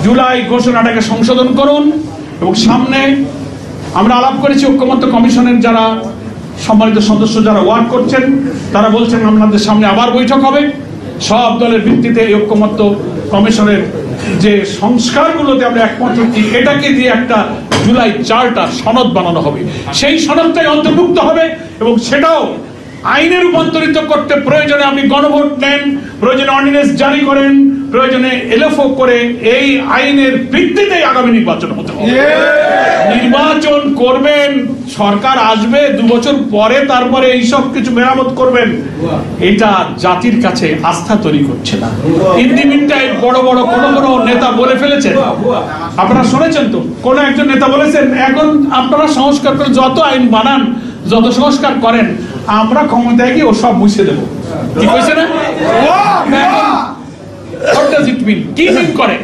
জুলাই ঘোষণাটাকে সংশোধন করুন এবং সামনে আমরা আলাপ করেছি ঐক্যমত্য কমিশনের যারা সম্মানিত সদস্য যারা ওয়ার্ক করছেন তারা বলছেন আপনাদের সামনে আবার বৈঠক হবে সব দলের ভিত্তিতে এই ঐক্যমত্য কমিশনের যে সংস্কারগুলোতে আমরা একমত হচ্ছি এটাকে দিয়ে একটা জুলাই চার্টার সনদ বানানো হবে সেই সনদটাই অন্তর্ভুক্ত হবে এবং সেটাও আইনে রূপান্তরিত করতে প্রয়োজনে আপনি গণভোট নেন প্রয়োজনে অর্ডিন্যান্স জারি করেন প্রয়োজনে এলএফও করে এই আইনের ভিত্তিতে আগামী নির্বাচন হতে হবে নির্বাচন করবেন সরকার আসবে 2 বছর পরে তারপরে এই সব কিছু মেরামত করবেন এটা জাতির কাছে আস্থা তৈরি করছে না ইন্ডিমিনটাই বড় বড় কোন নেতা বলে ফেলেছেন আপনারা শুনেছেন তো কোন একজন নেতা বলেছেন এখন আপনারা সংস্কার করে যত আইন বানান যত সংস্কার করেন আমরা ক্ষমতায় গিয়ে ও সব মুছে দেবো কি কইছে না What does it mean? কি মিন করে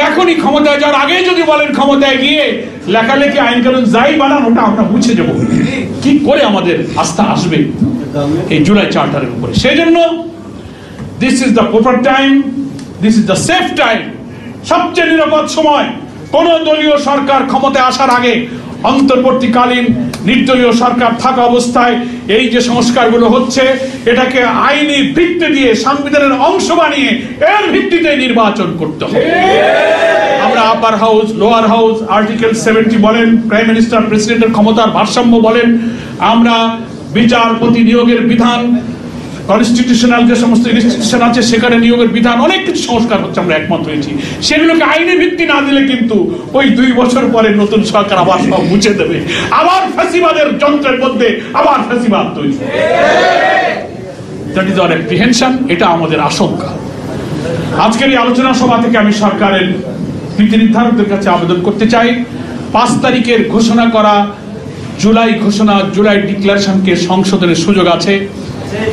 এখনই ক্ষমতায় যাওয়ার আগে যদি বলেন ক্ষমতায় গিয়ে লেখালেখি আইন কানুন যাই বানান ওটা আমরা মুছে দেবো কি করে আমাদের আস্থা আসবে এই জুলাই চার্টারের উপরে সেই জন্য this is the proper time this is the safe time সবচেয়ে নিরাপদ সময় কোন দলীয় সরকার ক্ষমতায় আসার আগে অন্তর্বর্তীকালীন নির্দলীয় সরকার থাকা অবস্থায় এই যে সংস্কারগুলো হচ্ছে এটাকে আইনি ভিত্তি দিয়ে সংবিধানের অংশ বানিয়ে এর ভিত্তিতে নির্বাচন করতে হবে আমরা আপার হাউস লোয়ার হাউস আর্টিকেল 70 বলেন প্রাইম মিনিস্টার প্রেসিডেন্টের ক্ষমতার ভারসাম্য বলেন আমরা বিচারপতি নিয়োগের বিধান কনস্টিটিউশনাল যে সমস্ত ইনস্টিটিউশন আছে সেখানে নিয়োগের বিধান অনেক কিছু সংস্কার হচ্ছে আমরা একমত হয়েছি সেগুলোকে আইনি ভিত্তি না দিলে কিন্তু ওই 2 বছর পরে নতুন সরকার আবার সব মুছে দেবে আবার ফ্যাসিবাদের যন্ত্রের মধ্যে আবার ফ্যাসিবাদ তৈরি দ্যাট ইজ আওয়ার অ্যাপ্রিহেনশন এটা আমাদের আশঙ্কা আজকের এই আলোচনা সভা থেকে আমি সরকারের নীতি নির্ধারকদের কাছে আবেদন করতে চাই 5 তারিখের ঘোষণা করা জুলাই ডিক্লারেশনকে সংশোধনের সুযোগ আছে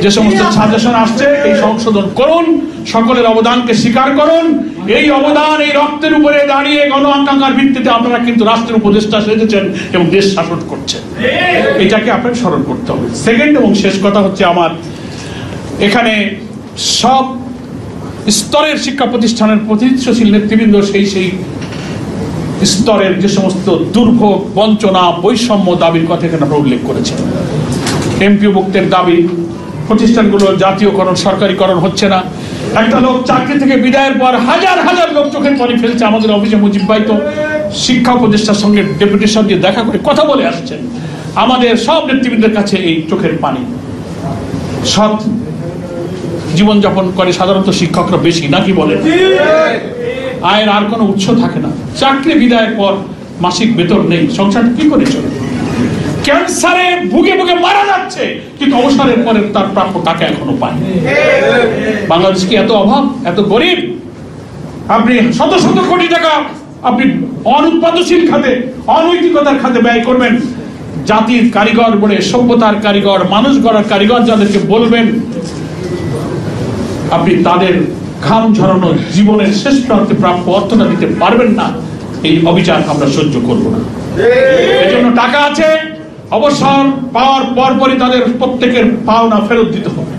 যে সমস্ত সাজেশন আসছে এই সংশোধন করুন সকলের অবদানকে স্বীকার করুন এই অবদান এই রক্তের উপরে দাঁড়িয়ে গণ আকাঙ্ক্ষার ভিত্তিতে আপনারা কিন্তু রাষ্ট্রের উপদেষ্টা সেজেছেন এবং দেশ শাসন করছেন এটাকে আপনাকে স্মরণ করতে হবে সেকেন্ড এবং শেষ কথা হচ্ছে আমার এখানে সব স্তরের শিক্ষা প্রতিষ্ঠানের প্রতিষ্ঠাশীল নেতৃবৃন্দ সেই স্তরের যে সমস্ত দুর্ভোগ বঞ্চনা বৈষম্য দাবির কথা এখানে আমরা উল্লেখ করেছেন এমপিওভুক্তের দাবি প্রতিষ্ঠানগুলো জাতীয়করণ সরকারিকরণ হচ্ছে না একটা লোক চাকরি থেকে বিদায়ের পর হাজার হাজার লোক চোখের পানি ফেলছে আমাদের অফিসে মুজিব ভাই তো শিক্ষা উপদেষ্টার সঙ্গে ডেপুটেশন দিয়ে দেখা করে কথা বলে আসছেন আমাদের সব নেতৃবৃন্দের কাছে এই চোখের পানি সৎ জীবনযাপন করে সাধারণত শিক্ষকরা বেশি নাকি বলে আয়ের আর কোনো উৎস থাকে না চাকরি বিদায়ের পর মাসিক বেতন নেই সংসার কি করে চলে ক্যান্সারে ভুগে ভুগে মারা যাচ্ছে কিন্তু অবসরের পরে তার প্রাপ্য টাকা এখনো পায় বাংলাদেশ কি এত অভাব এত গরিব আপনি শত শত কোটি টাকা আপনি অনুৎপাদনশীল খাতে অনৈতিকতার খাতে ব্যয় করবেন জাতির কারিগর বলে সভ্যতার কারিগর মানুষ গড়ার কারিগর যাদেরকে বলবেন আপনি তাদের ঘাম ঝরানো জীবনের শেষ প্রান্তে প্রাপ্য অর্থটা দিতে পারবেন না এই অবিচার আমরা সহ্য করব না এজন্য টাকা আছে অবসর পাওয়ার পরপরই তাদের প্রত্যেকের পাওনা ফেরত দিতে হবে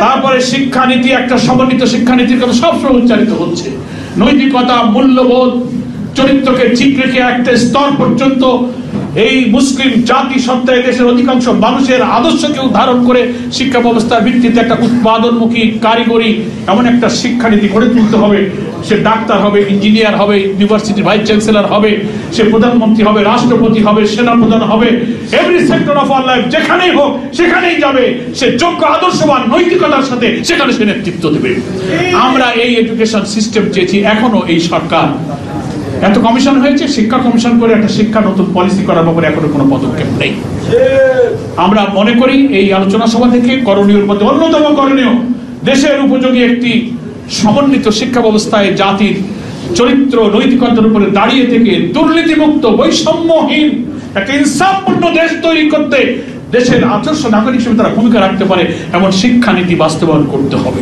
তারপরে শিক্ষানীতি একটা সমন্বিত শিক্ষানীতির কথা সবসময় উচ্চারিত হচ্ছে নৈতিকতা মূল্যবোধ চরিত্রকে ঠিক রেখে একটা স্তর পর্যন্ত এই মুসলিম জাতি সত্ত্বায় দেশের অধিকাংশ মানুষের আদর্শকে উদ্ধারণ করে শিক্ষা ব্যবস্থার ভিত্তিতে একটা উৎপাদনমুখী কারিগরি এমন একটা শিক্ষানীতি গড়ে তুলতে হবে সে ডাক্তার হবে ইঞ্জিনিয়ার হবে ইউনিভার্সিটির ভাইস চ্যান্সেলর হবে সে প্রধানমন্ত্রী হবে রাষ্ট্রপতি হবে সেনাপ্রধান হবে every sector of our life যেখানেই হোক সেখানেই যাবে সে যোগ্য আদর্শবান নৈতিকতার সাথে সেখানে সে নেতৃত্ব দেবে আমরা এই এডুকেশন সিস্টেম চেয়েছি এখনো এই সরকার এত কমিশন হয়েছে শিক্ষা কমিশন করে একটা শিক্ষা নতুন পলিসি করার ব্যাপারে এখনো কোনো পদক্ষেপ নেই আমরা মনে করি এই আলোচনা সভা থেকে করণীয়র মধ্যে অন্যতম করণীয় দেশের উপযোগী একটি সমন্বিত শিক্ষা ব্যবস্থায় জাতির চরিত্র নৈতিকতার উপরে দাঁড়িয়ে থেকে দুর্নীতিমুক্ত বৈষম্যহীন একটা ইনসাফপূর্ণ দেশ তৈরি করতে দেশের আদর্শ নাগরিক হিসেবে তারা ভূমিকা রাখতে পারে এমন শিক্ষানীতি বাস্তবায়ন করতে হবে